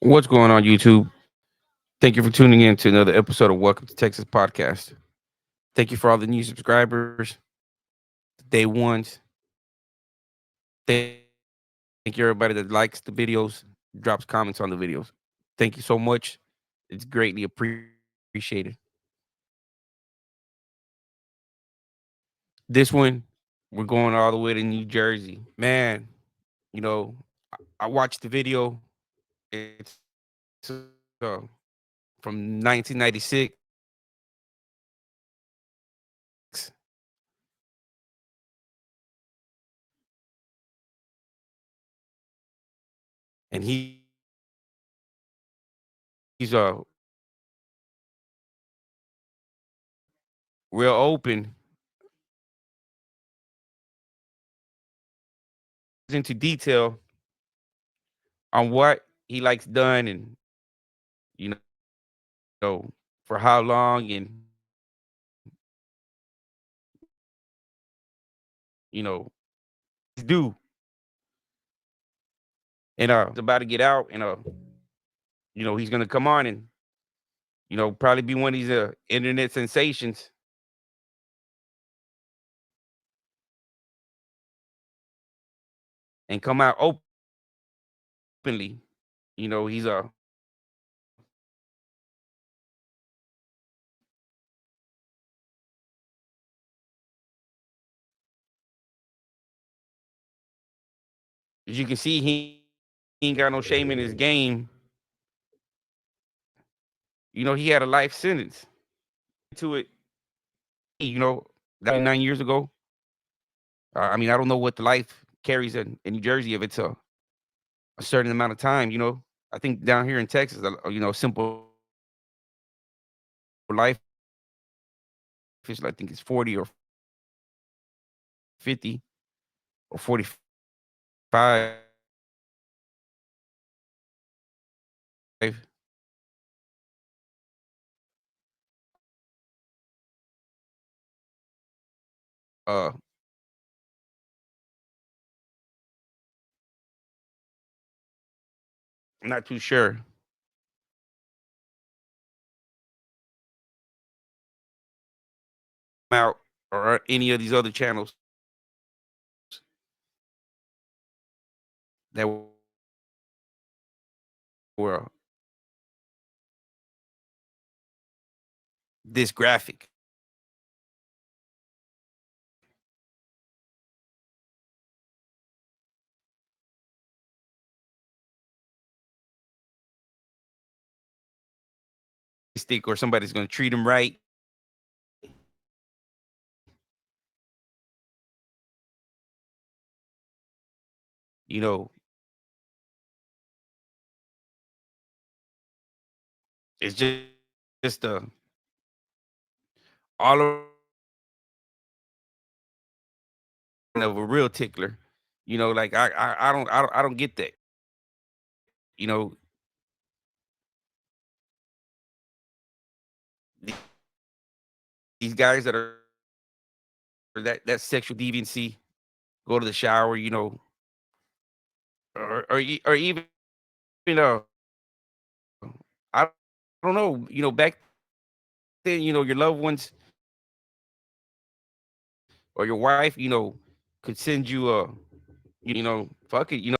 What's going on, YouTube? Thank you for tuning in to another episode of Welcome to Texas Podcast. Thank you for all the new subscribers, day ones. Thank you everybody that likes the videos, drops comments on the videos. Thank you so much. It's greatly appreciated. This one, we're going all the way to New Jersey. Man, you know, I watched the video. It's from 1996, and he's real open into detail on what he likes done, and you know for how long, and you know he's due, and it's about to get out, and he's gonna come on and probably be one of these internet sensations and come out openly. He's as you can see, he ain't got no shame in his game. He had a life sentence to it. You know, that 9 years ago. I mean, I don't know what the life carries in New Jersey if it's a certain amount of time. I think down here in Texas, simple life is, I think it's 40 or 50 or 45. Uh, I'm not too sure about or any of these other channels that were this graphic. Stick or somebody's going to treat him right. You know, it's just all of a real tickler. Like I don't get that. You know, th- these guys that are that sexual deviancy go to the shower. Or even I don't know. Back then, your loved ones or your wife, could send you a, fuck it.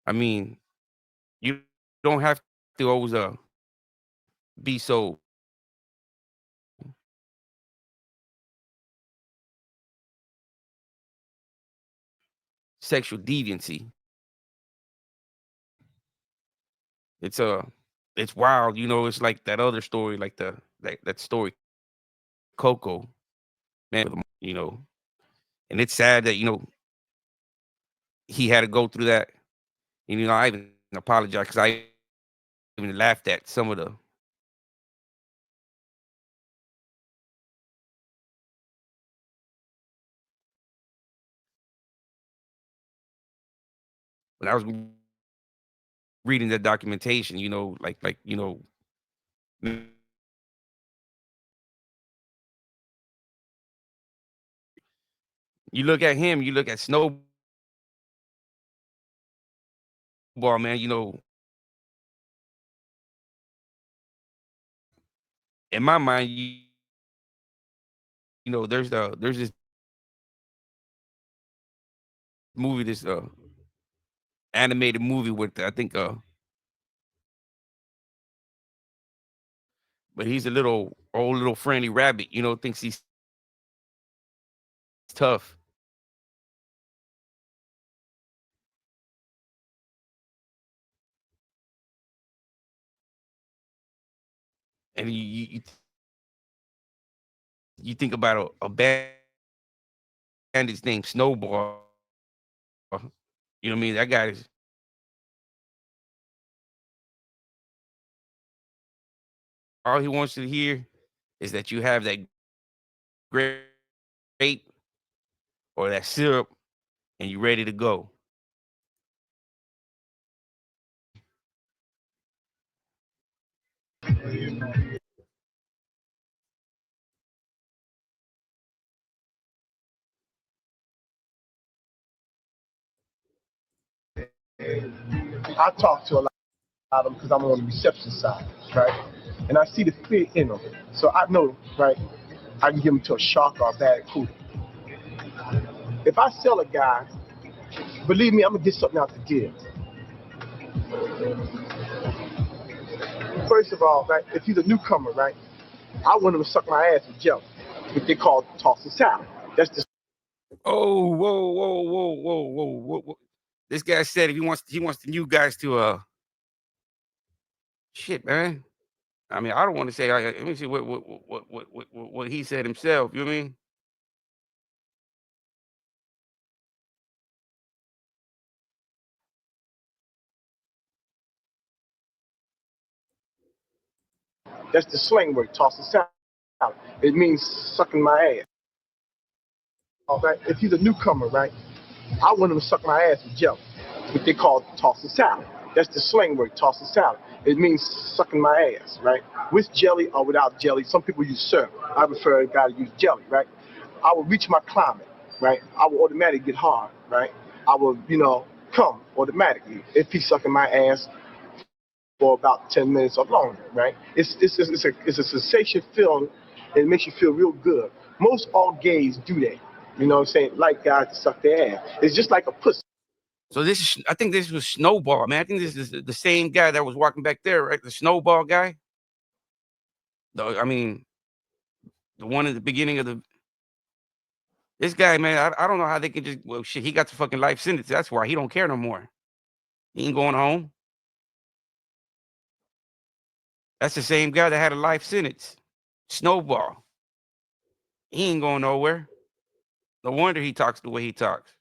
I mean, you don't have to always be so sexual deviancy. It's it's wild. It's like that other story, like that story Coco, man. And it's sad that he had to go through that. And I even apologize because I even laughed at some of the when I was reading the documentation. Mm, you look at him, you look at Snowball, man. in my mind, there's this movie, this animated movie with I think but he's a little old little friendly rabbit, thinks he's tough. And you think about a bandit's named Snowball. You know what I mean? That guy is all he wants you to hear is that you have that grape or that syrup and you ready to go. I talk to a lot of them because I'm on the reception side, right? And I see the fear in them. So I know, right, I can give them to a shark or a bad cooler. If I sell a guy, believe me, I'm going to get something out to give. First of all, right, if he's a newcomer, right, I want him to suck my ass with jelly, what they call tossing salad. That's the Oh, whoa, whoa, whoa, whoa, whoa, whoa. This guy said if he wants the new guys to shit, man. I mean, I don't want to say. Let me see what he said himself. You know what I mean? That's the slang word, tossing salad. It means sucking my ass. All right. If he's a newcomer, right, I want him to suck my ass with jelly, what they call tossing salad. That's the slang word, tossing salad. It means sucking my ass, right? With jelly or without jelly. Some people use syrup. I prefer a guy to use jelly, right? I will reach my climate, right? I will automatically get hard, right? I will, come automatically if he's sucking my ass for about 10 minutes or longer, right? It's a sensation feeling, and it makes you feel real good. Most all gays do that. You know what I'm saying? Like guys to suck their ass. It's just like a pussy. So I think this was Snowball, man. I think this is the same guy that was walking back there, right? The Snowball guy. I mean, the one at the beginning of this guy, man. I don't know how they can just. Well, shit, he got the fucking life sentence. That's why he don't care no more. He ain't going home. That's the same guy that had a life sentence. Snowball. He ain't going nowhere. No wonder he talks the way he talks.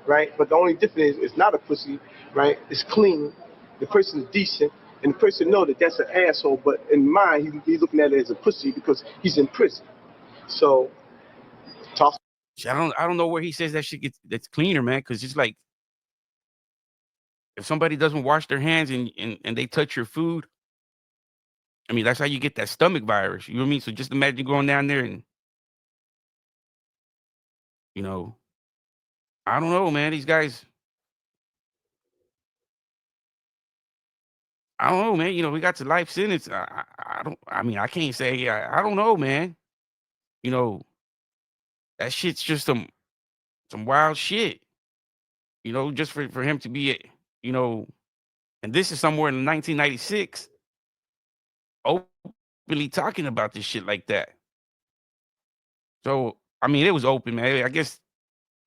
Right? But the only difference is it's not a pussy, right? It's clean. The person is decent, and the person know that that's an asshole. But in mind, he's looking at it as a pussy because he's in prison. So, toss. I don't know where he says that shit that's cleaner, man. Because it's like if somebody doesn't wash their hands and they touch your food, I mean that's how you get that stomach virus. You know what I mean? So just imagine going down there and you know, I don't know, man. These guys, I don't know, man. We got to life sentence. I don't. I mean, I can't say. I don't know, man. You know, that shit's just some wild shit. Just for him to be, you know, and this is somewhere in 1996, openly talking about this shit like that. So I mean, it was open, man. I guess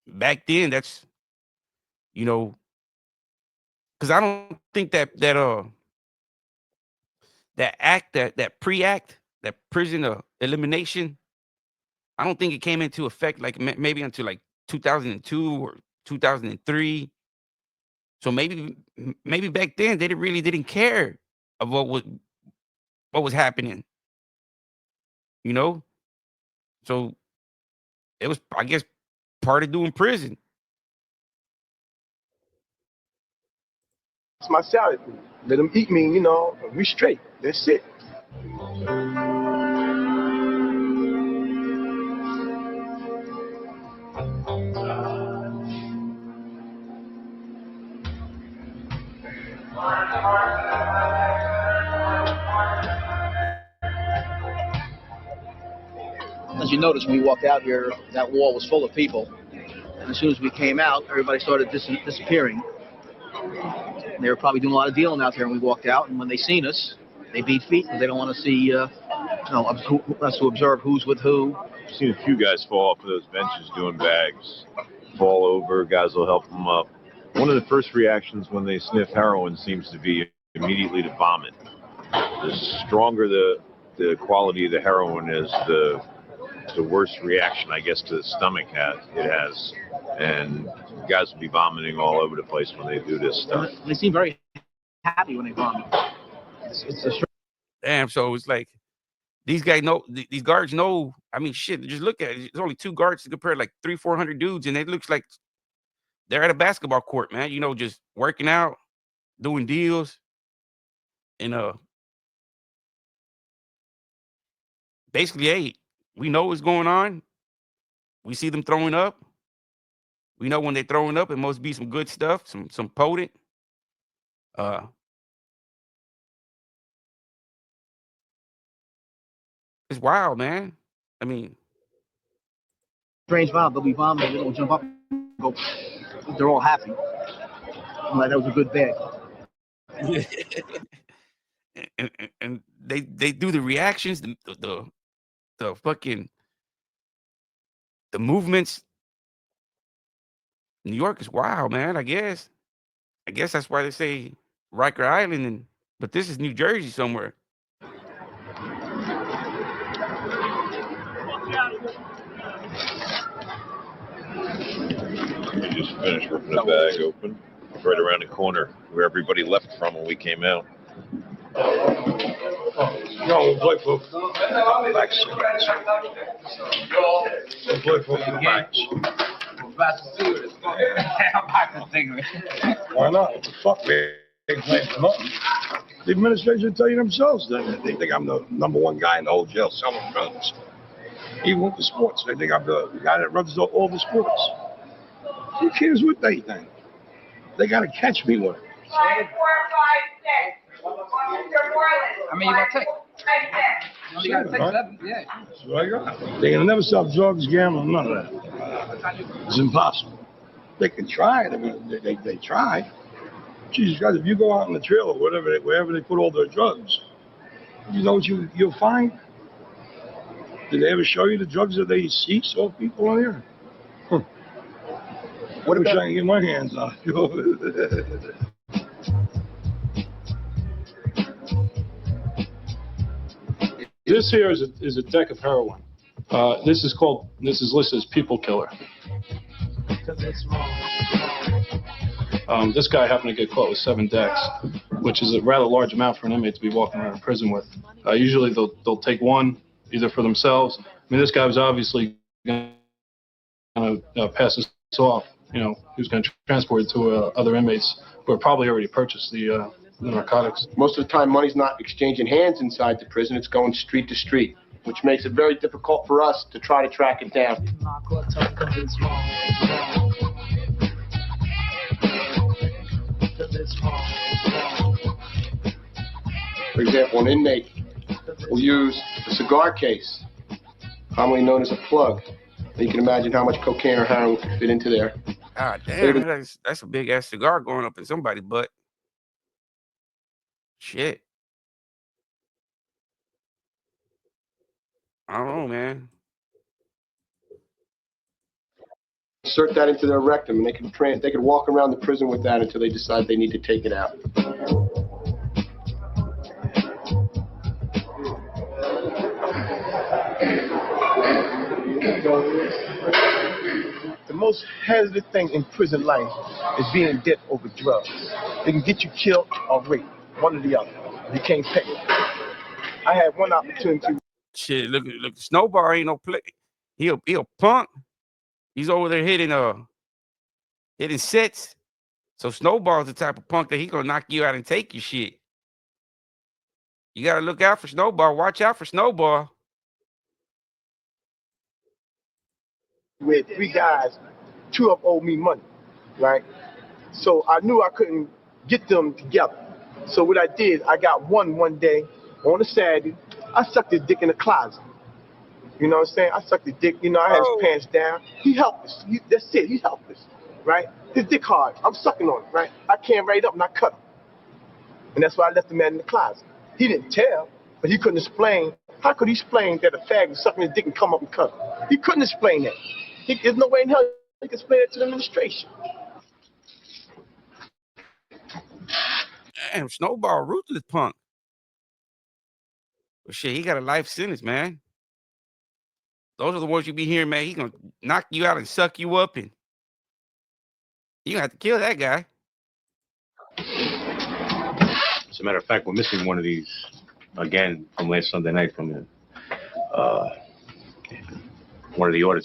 back then, that's you know, because I don't think that act that pre-act that prison elimination. I don't think it came into effect like maybe until like 2002 or 2003. So maybe back then they didn't care of what was happening, you know? So it was, I guess, part of doing prison. It's my salad food. Let them eat me, we straight. That's it. As you noticed, when we walked out here, that wall was full of people. And as soon as we came out, everybody started disappearing. And they were probably doing a lot of dealing out there, and we walked out. And when they seen us, they beat feet because they don't want to see, us to observe who's with who. I've seen a few guys fall off of those benches doing bags, fall over. Guys will help them up. One of the first reactions when they sniff heroin seems to be immediately to vomit. The stronger the quality of the heroin is, the worse reaction, I guess, to the stomach it has. And guys will be vomiting all over the place when they do this stuff. They seem very happy when they vomit. It's a Damn, so it's like these guys know, these guards know. I mean, shit, just look at it. There's only 2 guards to compare like 300-400 dudes, and it looks like they're at a basketball court, man. You know, just working out, doing deals, and basically, hey, we know what's going on. We see them throwing up. We know when they're throwing up, it must be some good stuff, some potent. It's wild, man. I mean, strange vibe. They'll be vomiting. They'll jump up and go. They're all happy. I'm like, that was a good bag. and they do the reactions, the fucking the movements. New York is wild, man. I guess that's why they say Riker Island, but this is New Jersey somewhere. We just finished ripping the bag open. It's right around the corner where everybody left from when we came out. Yo, black folks. Black black folks in the back. Why not? What the fuck, man? They ain't playing for nothing. The administration tell you themselves that they think I'm the #1 guy in the whole jail selling drugs. Even with the sports, they think I'm the guy that runs all the sports. Who cares what they think? They gotta catch me with it. 5, 4, 5, 6. I mean, you gotta take. You gotta take that, yeah. That's what I got. They can never stop drugs, gambling, none of that. It's impossible. They can try it. I mean, they try. Jesus Christ, if you go out in the trail or wherever they put all their drugs, you know what you'll find? Did they ever show you the drugs that they saw people on here? Huh. What wish I can get my hands on? This here is a deck of heroin. This is listed as people killer. This guy happened to get caught with 7 decks, which is a rather large amount for an inmate to be walking around in prison with. Usually they'll take one either for themselves. I mean, this guy was obviously going to pass this off. You know, he was going to transport it to other inmates who had probably already purchased the narcotics. Most of the time, money's not exchanging hands inside the prison. It's going street to street, which makes it very difficult for us to try to track it down. For example, an inmate will use a cigar case, commonly known as a plug. And you can imagine how much cocaine or heroin could fit into there. God damn, that's a big ass cigar going up in somebody's butt. Shit. I don't know, man. Insert that into their rectum, and they could walk around the prison with that until they decide they need to take it out. The most hazardous thing in prison life is being in debt over drugs. They can get you killed or raped, one or the other. You can't pay. I had one opportunity. Shit, look, Snowball ain't no play. He a punk. He's over there hitting sets. So Snowball's the type of punk that he gonna knock you out and take your shit. You gotta look out for Snowball. Watch out for Snowball. With 3 guys, 2 of them owed me money, right? So I knew I couldn't get them together. So what I did, I got one day on a Saturday. I sucked his dick in the closet. You know what I'm saying? I sucked his dick. You know, I had his Oh. pants down. He helpless. That's it. He's helpless, right? His dick hard. I'm sucking on it, right? I came right up and I cut him. And that's why I left the man in the closet. He didn't tell, but he couldn't explain. How could he explain that a fag was sucking his dick and come up and cut him? He couldn't explain that. There's no way in hell he could explain it to the administration. Damn, Snowball, ruthless punk. But shit, he got a life sentence, man. Those are the ones you be hearing, man. He gonna knock you out and suck you up, and you gonna have to kill that guy. As a matter of fact, we're missing one of these again from last Sunday night from one of the audits.